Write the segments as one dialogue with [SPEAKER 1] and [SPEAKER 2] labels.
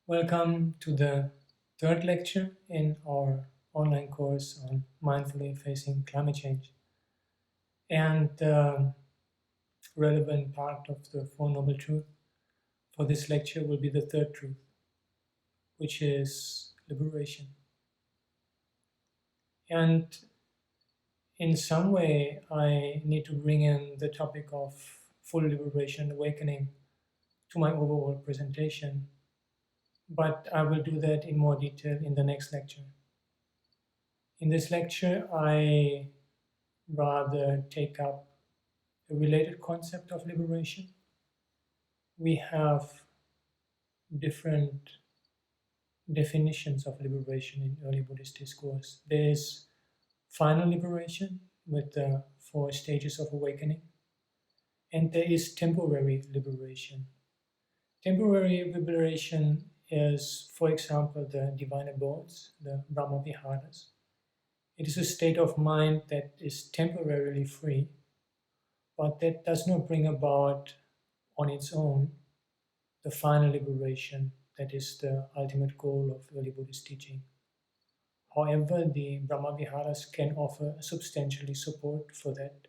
[SPEAKER 1] Welcome to the third lecture in our online course on mindfully facing climate change. And the relevant part of the Four Noble Truths for this lecture will be the third truth, which is liberation. And in some way, I need to bring in the topic of full liberation, awakening to my overall presentation, but I will do that in more detail in the next lecture. In this lecture, I rather take up a related concept of liberation. We have different definitions of liberation in early Buddhist discourse. There is final liberation with the four stages of awakening, and there is temporary liberation. Temporary liberation is, for example, the divine abodes, the Brahma Viharas. It is a state of mind that is temporarily free, but that does not bring about on its own the final liberation that is the ultimate goal of early Buddhist teaching. However, the Brahma Viharas can offer substantially support for that,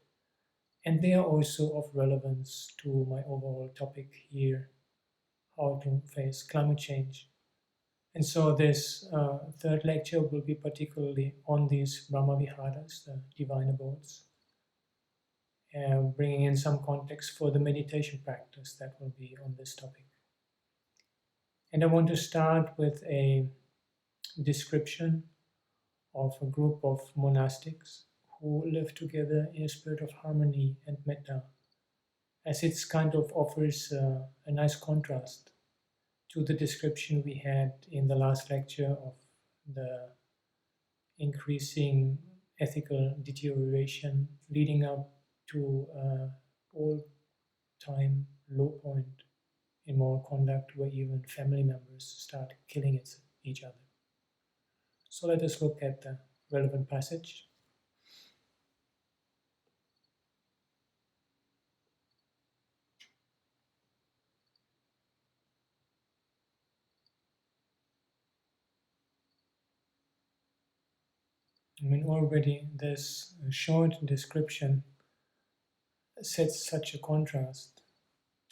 [SPEAKER 1] and they are also of relevance to my overall topic here, how to face climate change. And so this third lecture will be particularly on these Brahma Viharas, the divine abodes, and bringing in some context for the meditation practice that will be on this topic. And I want to start with a description of a group of monastics who live together in a spirit of harmony and metta, as it kind of offers a nice contrast to the description we had in the last lecture of the increasing ethical deterioration leading up to all-time low point in moral conduct where even family members start killing each other. So let us look at the relevant passage. I mean, already this short description sets such a contrast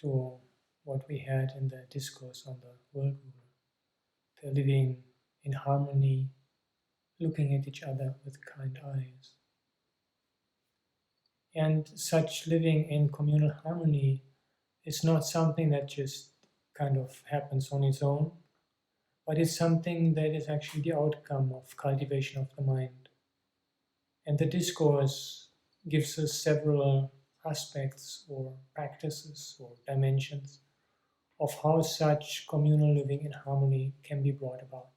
[SPEAKER 1] to what we had in the discourse on the world ruler. They're living in harmony, looking at each other with kind eyes. And such living in communal harmony is not something that just kind of happens on its own, but it's something that is actually the outcome of cultivation of the mind. And the discourse gives us several aspects or practices or dimensions of how such communal living in harmony can be brought about.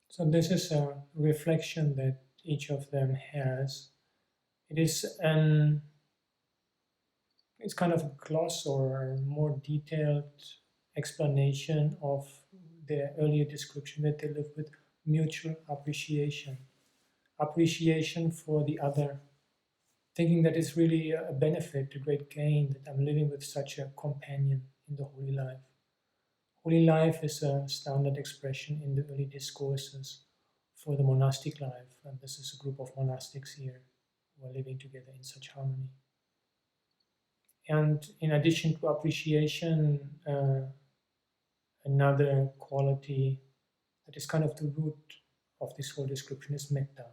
[SPEAKER 1] So this is a reflection that each of them has. It is it's kind of a gloss or more detailed explanation of their earlier description that they live with mutual appreciation. Appreciation for the other, thinking that it's really a benefit, a great gain that I'm living with such a companion in the holy life. Holy life is a standard expression in the early discourses for the monastic life, and this is a group of monastics here who are living together in such harmony. And in addition to appreciation, another quality that is kind of the root of this whole description is metta.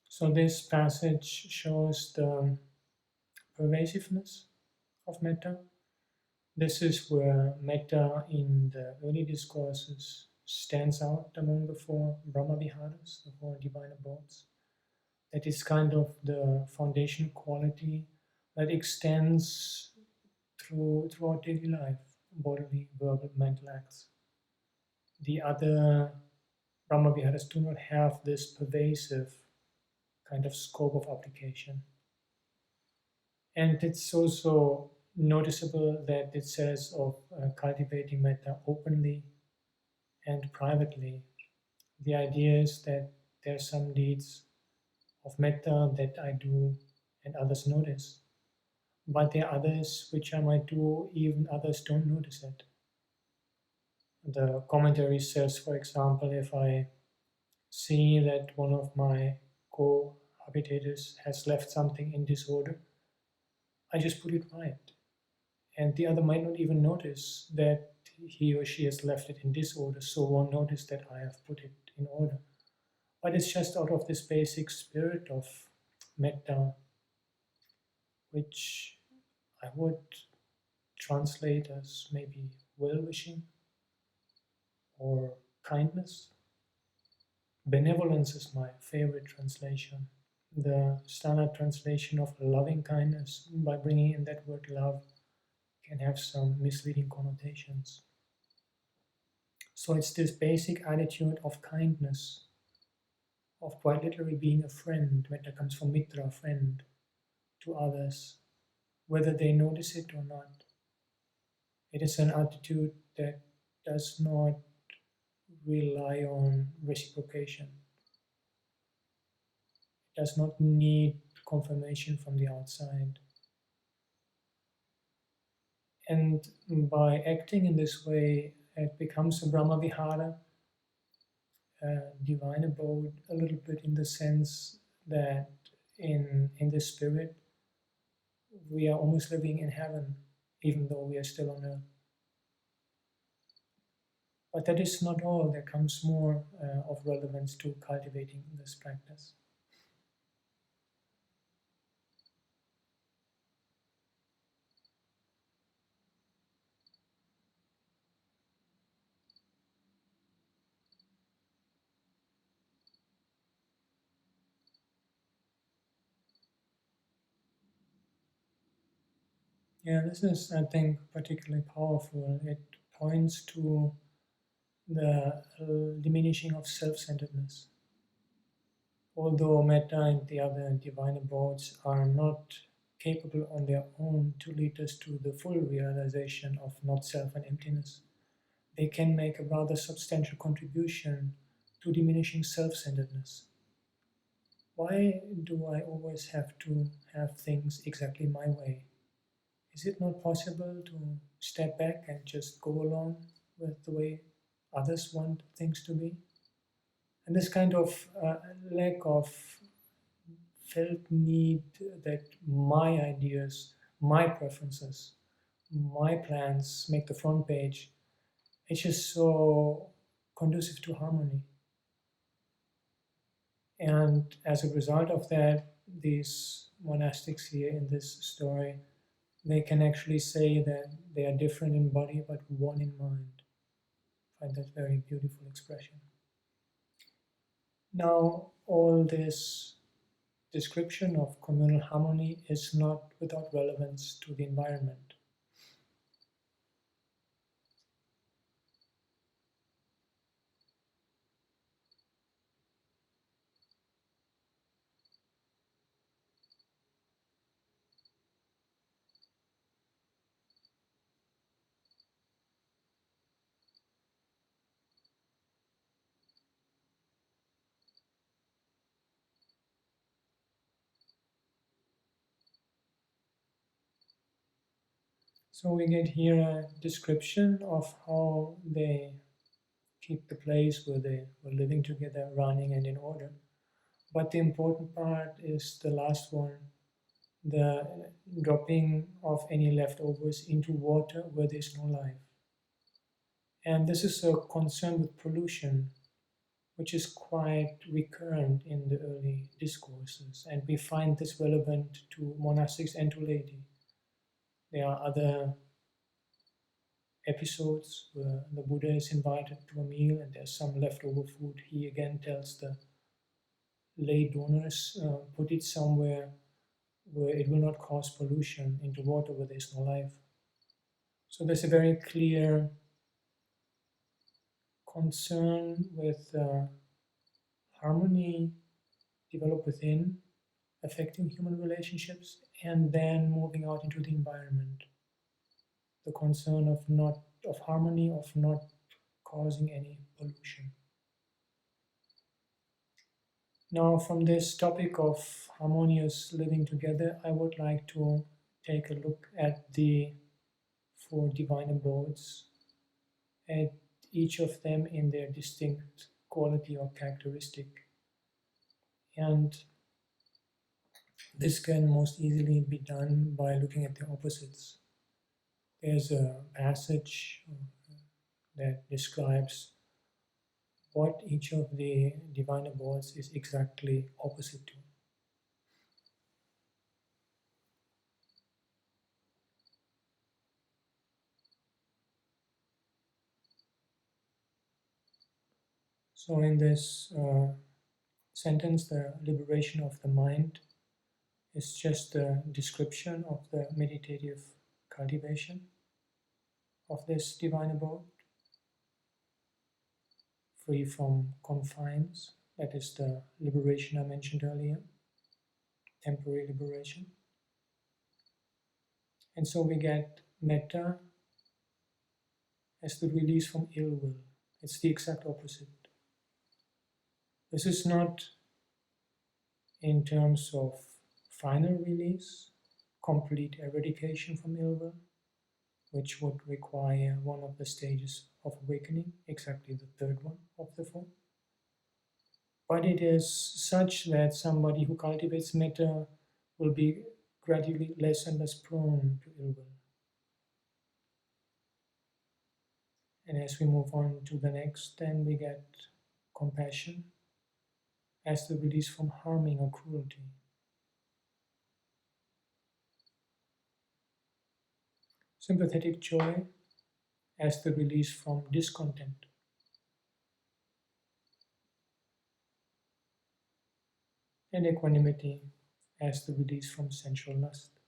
[SPEAKER 1] So this passage shows the pervasiveness of metta. This is where metta in the early discourses stands out among the four Brahma Viharas, the four divine abodes. That is kind of the foundational quality that extends throughout daily life, bodily, verbal, mental acts. The other Brahma Viharas do not have this pervasive kind of scope of application. And it's also noticeable that it says of cultivating metta openly and privately. The idea is that there are some deeds of metta that I do and others notice, but there are others which I might do even others don't notice it. The commentary says, for example, if I see that one of my cohabitators has left something in disorder, I just put it right. And the other might not even notice that he or she has left it in disorder, so won't notice that I have put it in order. But it's just out of this basic spirit of metta, which I would translate as maybe well-wishing or kindness. Benevolence is my favorite translation. The standard translation of loving kindness, by bringing in that word love, can have some misleading connotations. So it's this basic attitude of kindness, of quite literally being a friend. Metta comes from mitra, friend, to others, whether they notice it or not. It is an attitude that does not rely on reciprocation. It does not need confirmation from the outside. And by acting in this way, it becomes a Brahma Vihara, a divine abode, a little bit in the sense that in the spirit, we are almost living in heaven, even though we are still on earth. But that is not all. There comes more of relevance to cultivating this practice. Yeah, this is, I think, particularly powerful. It points to the diminishing of self-centeredness. Although metta and the other divine abodes are not capable on their own to lead us to the full realization of not self and emptiness, they can make a rather substantial contribution to diminishing self-centeredness. Why do I always have to have things exactly my way? Is it not possible to step back and just go along with the way others want things to be? And this kind of lack of felt need that my ideas, my preferences, my plans make the front page, it's just so conducive to harmony. And as a result of that, these monastics here in this story, they can actually say that they are different in body but one in mind. I find that very beautiful expression. Now, all this description of communal harmony is not without relevance to the environment. So we get here a description of how they keep the place where they were living together running and in order. But the important part is the last one, the dropping of any leftovers into water where there's no life. And this is a concern with pollution, which is quite recurrent in the early discourses. And we find this relevant to monastics and to laity. There are other episodes where the Buddha is invited to a meal and there's some leftover food. He again tells the lay donors, put it somewhere where it will not cause pollution into water where there's no life. So there's a very clear concern with harmony developed within, affecting human relationships, and then moving out into the environment. The concern of not of harmony, of not causing any pollution. Now, from this topic of harmonious living together, I would like to take a look at the four divine abodes, at each of them in their distinct quality or characteristic. And this can most easily be done by looking at the opposites. There's a passage that describes what each of the divine abodes is exactly opposite to. So, in this sentence, the liberation of the mind is just a description of the meditative cultivation of this divine abode, free from confines. That is the liberation I mentioned earlier, temporary liberation. And so we get metta as the release from ill will. It's the exact opposite. This is not in terms of final release, complete eradication from ill will, which would require one of the stages of awakening, exactly the third one of the four. But it is such that somebody who cultivates metta will be gradually less and less prone to ill will. And as we move on to the next, then we get compassion as the release from harming or cruelty. Sympathetic joy as the release from discontent. And equanimity as the release from sensual lust.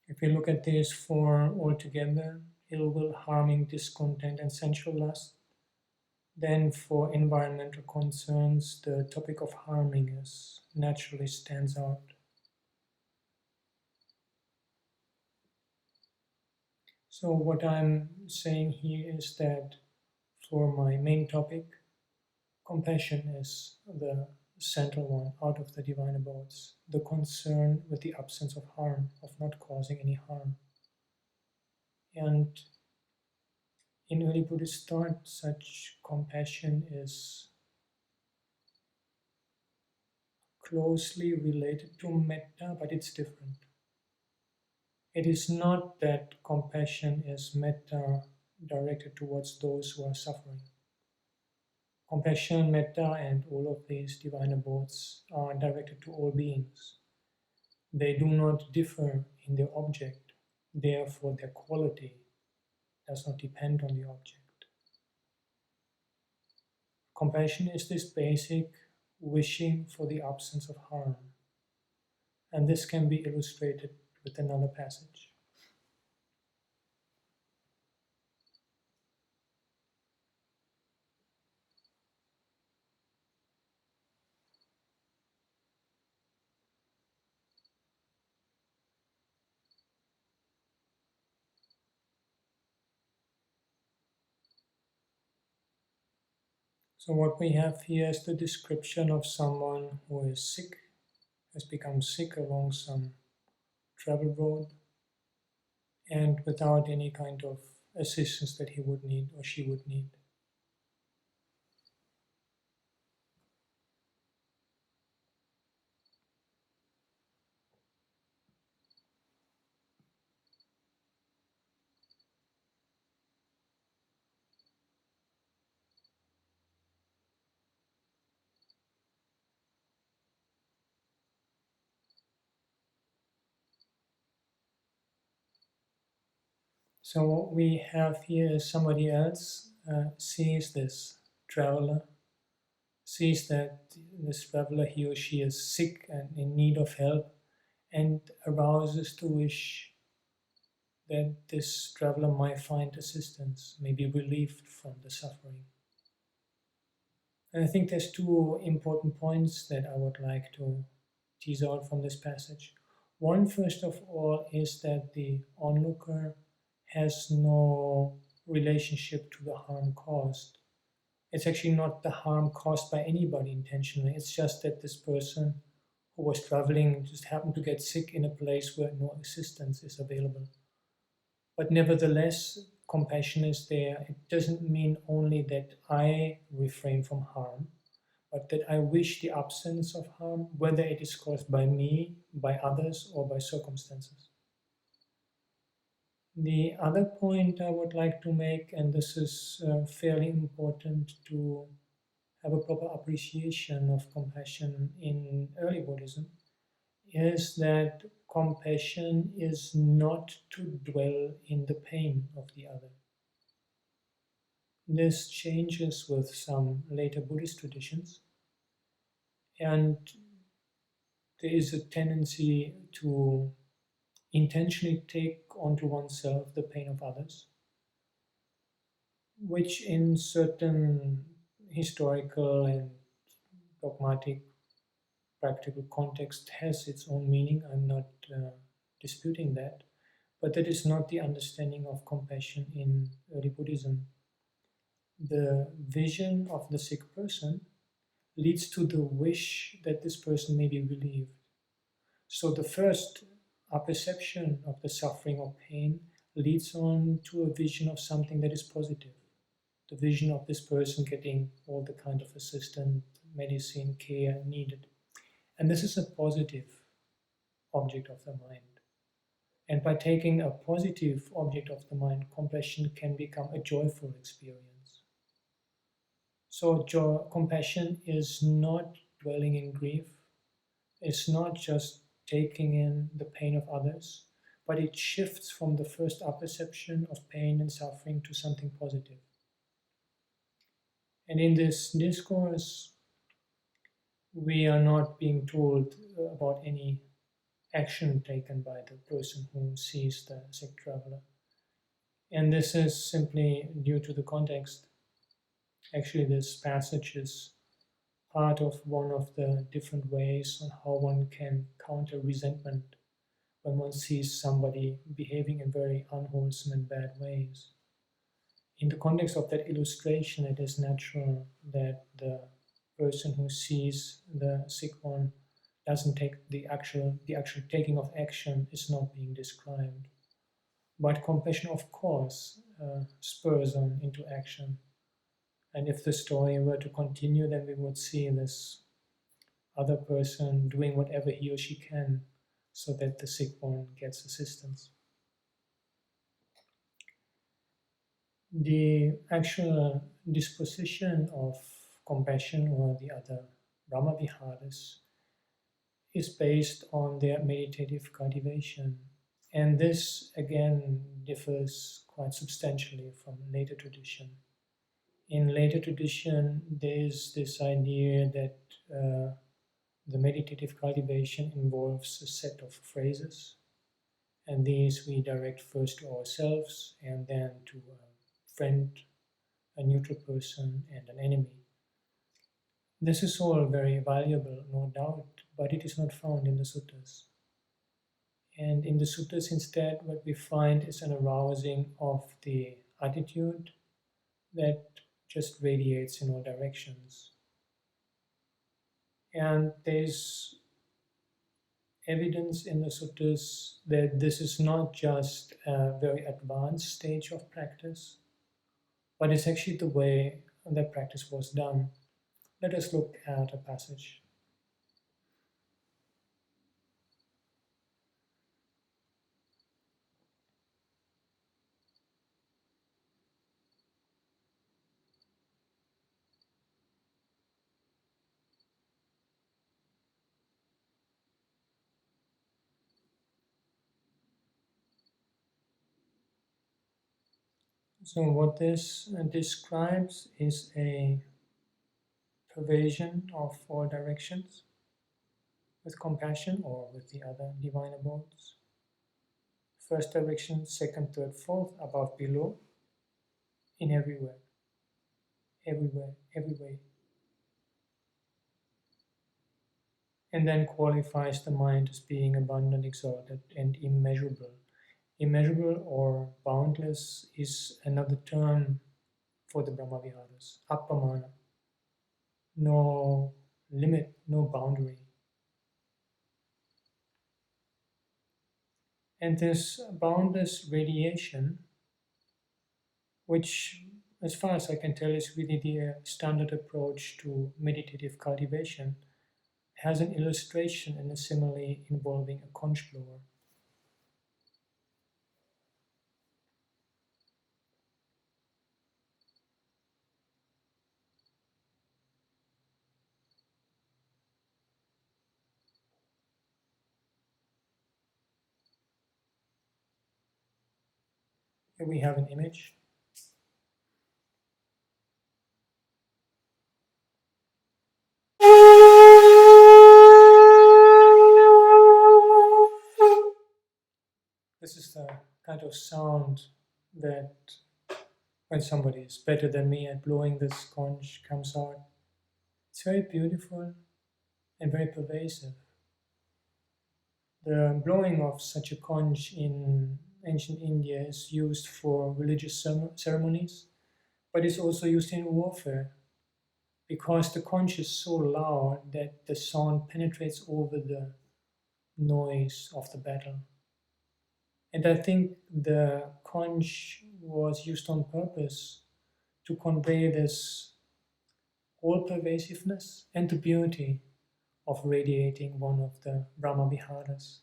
[SPEAKER 1] If we look at these four altogether, ill will, harming, discontent, and sensual lust, then for environmental concerns, the topic of harming is naturally stands out. So what I'm saying here is that for my main topic, compassion is the central one out of the divine abodes, the concern with the absence of harm, of not causing any harm. And in early Buddhist thought, such compassion is closely related to metta, but it's different. It is not that compassion is metta directed towards those who are suffering. Compassion, metta, and all of these divine abodes are directed to all beings. They do not differ in their object, therefore their quality does not depend on the object. Compassion is this basic wishing for the absence of harm, and this can be illustrated with another passage. So what we have here is the description of someone who is sick, has become sick along some travel road, and without any kind of assistance that he would need or she would need. So what we have here is somebody else sees this traveler, sees that this traveler, he or she is sick and in need of help, and arouses the wish that this traveler might find assistance, maybe relief from the suffering. And I think there's two important points that I would like to tease out from this passage. One, first of all, is that the onlooker has no relationship to the harm caused. It's actually not the harm caused by anybody intentionally. It's just that this person who was traveling just happened to get sick in a place where no assistance is available. But nevertheless, compassion is there. It doesn't mean only that I refrain from harm, but that I wish the absence of harm, whether it is caused by me, by others, or by circumstances. The other point I would like to make, and this is fairly important to have a proper appreciation of compassion in early Buddhism, is that compassion is not to dwell in the pain of the other. This changes with some later Buddhist traditions, and there is a tendency to intentionally take onto oneself the pain of others, which in certain historical and dogmatic practical context has its own meaning. I'm not disputing that, but that is not the understanding of compassion in early Buddhism. The vision of the sick person leads to the wish that this person may be relieved. So the first apperception of the suffering or pain leads on to a vision of something that is positive. The vision of this person getting all the kind of assistance, medicine, care needed. And this is a positive object of the mind. And by taking a positive object of the mind, compassion can become a joyful experience. So compassion is not dwelling in grief. It's not just taking in the pain of others, but it shifts from the first apperception of pain and suffering to something positive. And in this discourse, we are not being told about any action taken by the person who sees the sick traveler. And this is simply due to the context. Actually, this passage is part of one of the different ways on how one can counter resentment when one sees somebody behaving in very unwholesome and bad ways. In the context of that illustration, it is natural that the person who sees the sick one doesn't take the actual taking of action is not being described. But compassion, of course, spurs on into action. And if the story were to continue, then we would see this other person doing whatever he or she can so that the sick one gets assistance. The actual disposition of compassion or the other Brahma Viharas is based on their meditative cultivation. And this again differs quite substantially from later tradition. In later tradition, there is this idea that the meditative cultivation involves a set of phrases, and these we direct first to ourselves and then to a friend, a neutral person, and an enemy. This is all very valuable, no doubt, but it is not found in the suttas. And in the suttas, instead, what we find is an arousing of the attitude that just radiates in all directions. And there's evidence in the suttas that this is not just a very advanced stage of practice, but it's actually the way that practice was done. Let us look at a passage. So what this describes is a pervasion of all directions, with compassion or with the other divine abodes. First direction, second, third, fourth, above, below, in everywhere, everywhere, every way. And then qualifies the mind as being abundant, exalted, and immeasurable. Immeasurable or boundless is another term for the Brahma Viharas, appamana. No limit, no boundary. And this boundless radiation, which, as far as I can tell, is really the standard approach to meditative cultivation, has an illustration and a simile involving a conch blower. Here we have an image. This is the kind of sound that, when somebody is better than me at blowing this conch, comes out. It's very beautiful and very pervasive. The blowing of such a conch in ancient India is used for religious ceremonies, but it's also used in warfare because the conch is so loud that the sound penetrates over the noise of the battle. And I think the conch was used on purpose to convey this all pervasiveness and the beauty of radiating one of the Brahma Biharas.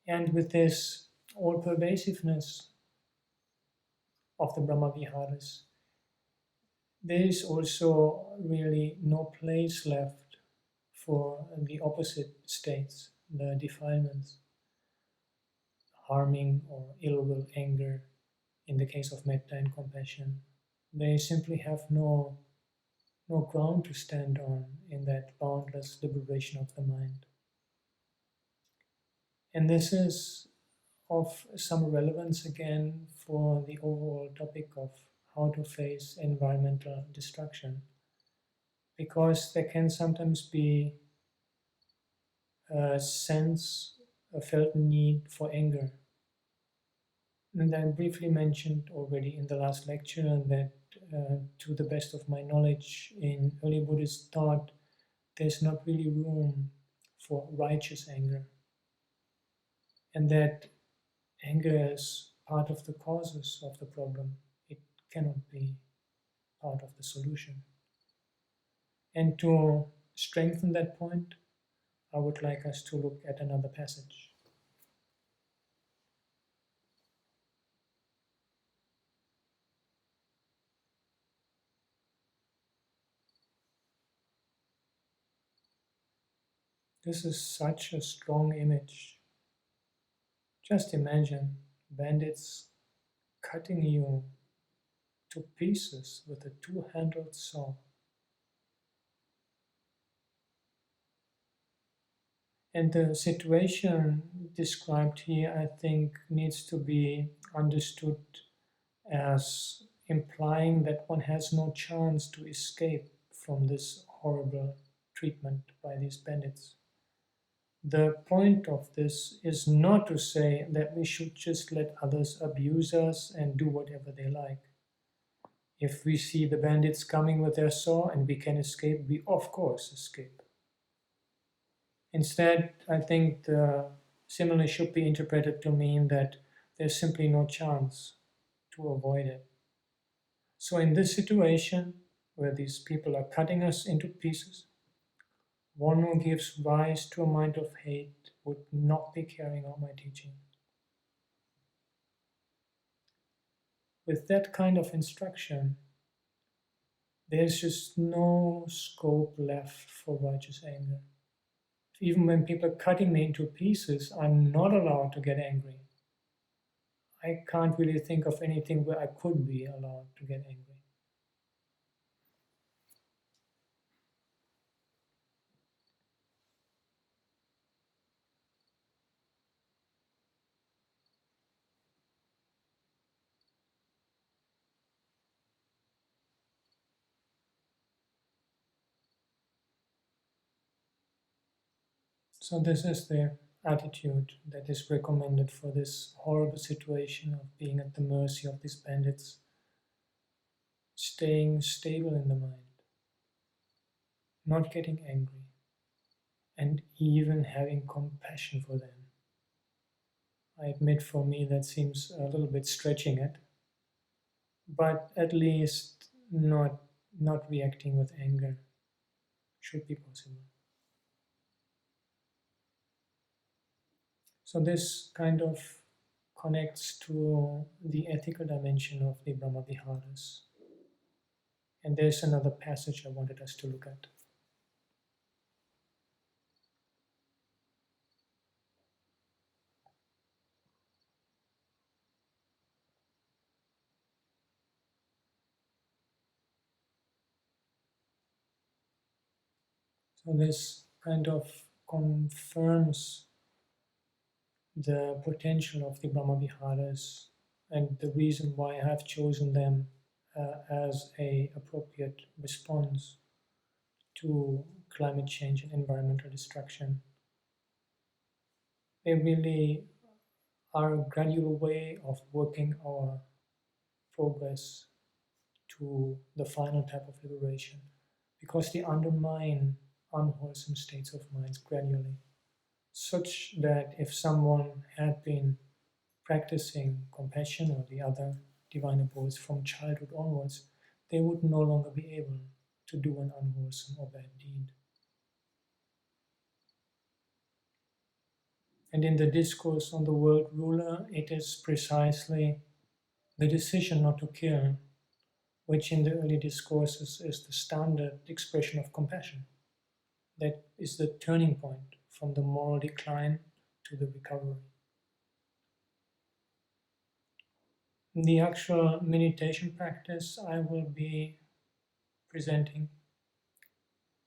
[SPEAKER 1] And with this all pervasiveness of the Brahma Viharas, there is also really no place left for the opposite states, the defilements, harming or ill will, anger, in the case of metta and compassion. They simply have no ground to stand on in that boundless liberation of the mind. And this is of some relevance again for the overall topic of how to face environmental destruction, because there can sometimes be a sense, a felt need for anger. And I briefly mentioned already in the last lecture that to the best of my knowledge in early Buddhist thought, there's not really room for righteous anger. And that anger is part of the causes of the problem. It cannot be part of the solution. And to strengthen that point, I would like us to look at another passage. This is such a strong image. Just imagine bandits cutting you to pieces with a two-handled saw. And the situation described here, I think, needs to be understood as implying that one has no chance to escape from this horrible treatment by these bandits. The point of this is not to say that we should just let others abuse us and do whatever they like. If we see the bandits coming with their saw and we can escape, we of course escape. Instead, I think the simile should be interpreted to mean that there's simply no chance to avoid it. So in this situation, where these people are cutting us into pieces, one who gives rise to a mind of hate would not be carrying out my teaching. With that kind of instruction, there's just no scope left for righteous anger. Even when people are cutting me into pieces, I'm not allowed to get angry. I can't really think of anything where I could be allowed to get angry. So this is the attitude that is recommended for this horrible situation of being at the mercy of these bandits, staying stable in the mind, not getting angry, and even having compassion for them. I admit for me that seems a little bit stretching it, but at least not reacting with anger should be possible. So this kind of connects to the ethical dimension of the Brahma Viharas. And there's another passage I wanted us to look at. So this kind of confirms the potential of the Brahma Viharas and the reason why I have chosen them as a appropriate response to climate change and environmental destruction. They really are a gradual way of working our progress to the final type of liberation, because they undermine unwholesome states of minds gradually, such that if someone had been practicing compassion or the other divine abodes from childhood onwards, they would no longer be able to do an unwholesome or bad deed. And in the discourse on the world ruler, it is precisely the decision not to kill, which in the early discourses is the standard expression of compassion. That is the turning point from the moral decline to the recovery. The actual meditation practice I will be presenting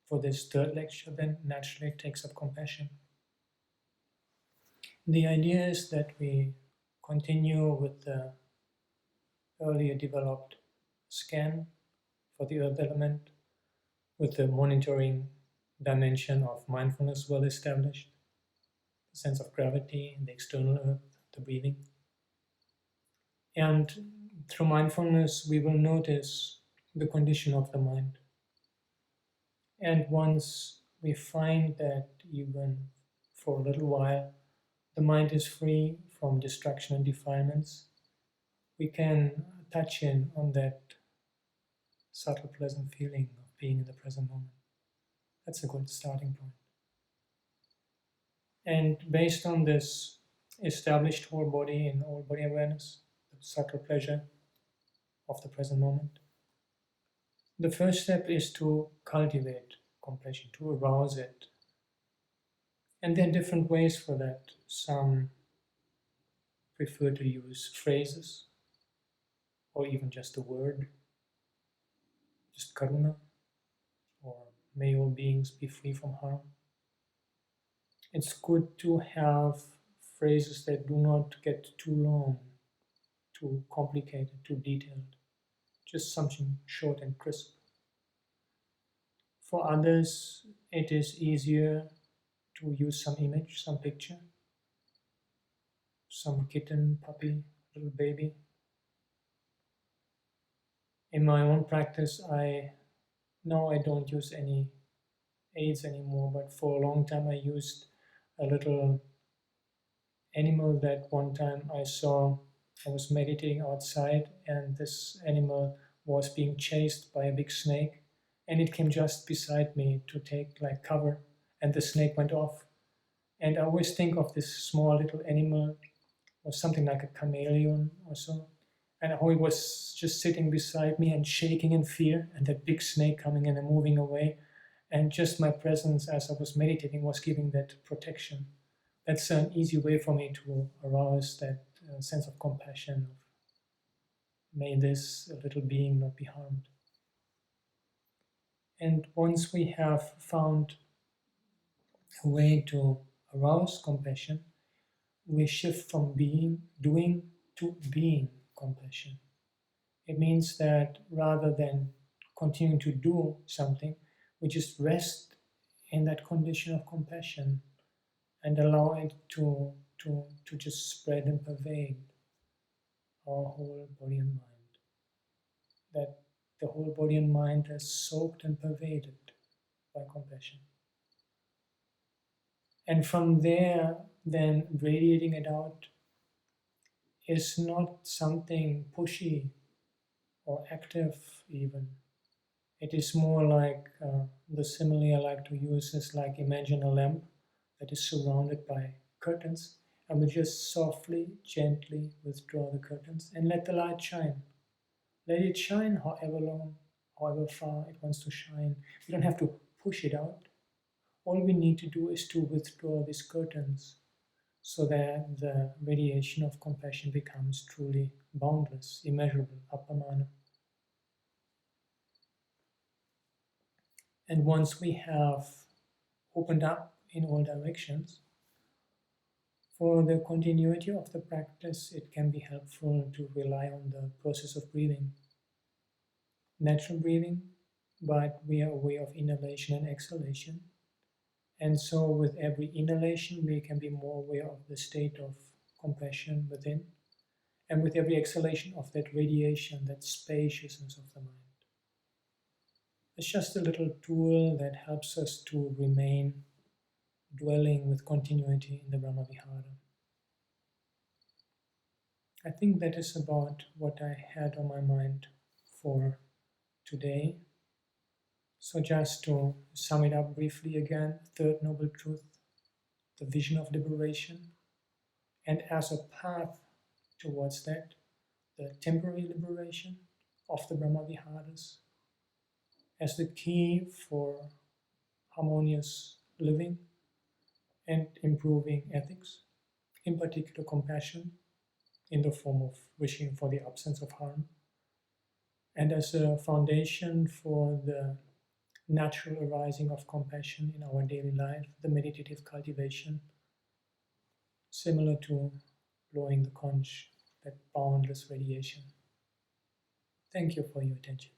[SPEAKER 1] for this third lecture then naturally takes up compassion. The idea is that we continue with the earlier developed scan for the earth element with the monitoring dimension of mindfulness well established, the sense of gravity, the external earth, the breathing. And through mindfulness, we will notice the condition of the mind. And once we find that even for a little while the mind is free from distraction and defilements, we can touch in on that subtle, pleasant feeling of being in the present moment. That's a good starting point. And based on this established whole body and whole body awareness, the subtle pleasure of the present moment, the first step is to cultivate compassion, to arouse it. And there are different ways for that. Some prefer to use phrases or even just a word, just karuna, or may all beings be free from harm. It's good to have phrases that do not get too long, too complicated, too detailed, just something short and crisp. For others, it is easier to use some image, some picture, some kitten, puppy, little baby. In my own practice, I don't use any aids anymore, but for a long time I used a little animal that one time I saw. I was meditating outside and this animal was being chased by a big snake, and it came just beside me to take like cover, and the snake went off. And I always think of this small little animal or something like a chameleon or so, and how he was just sitting beside me and shaking in fear, and that big snake coming in and moving away, and just my presence as I was meditating was giving that protection. That's an easy way for me to arouse that sense of compassion of may this little being not be harmed. And once we have found a way to arouse compassion, we shift from doing to being compassion. It means that rather than continuing to do something, we just rest in that condition of compassion and allow it to just spread and pervade our whole body and mind. That the whole body and mind is soaked and pervaded by compassion. And from there, then radiating it out is not something pushy or active even. It is more like the simile I like to use is like imagine a lamp that is surrounded by curtains, and we just softly, gently withdraw the curtains and let the light shine. Let it shine however long, however far it wants to shine. We don't have to push it out. All we need to do is to withdraw these curtains so that the radiation of compassion becomes truly boundless, immeasurable, appamana. And once we have opened up in all directions, for the continuity of the practice, it can be helpful to rely on the process of breathing. Natural breathing, but we are aware of inhalation and exhalation. And so with every inhalation, we can be more aware of the state of compassion within. And with every exhalation of that radiation, that spaciousness of the mind. It's just a little tool that helps us to remain dwelling with continuity in the Brahma Vihara. I think that is about what I had on my mind for today. So just to sum it up briefly again, third noble truth, the vision of liberation, and as a path towards that, the temporary liberation of the Brahma Viharas as the key for harmonious living and improving ethics, in particular compassion in the form of wishing for the absence of harm, and as a foundation for the natural arising of compassion in our daily life, the meditative cultivation, similar to blowing the conch, that boundless radiation. Thank you for your attention.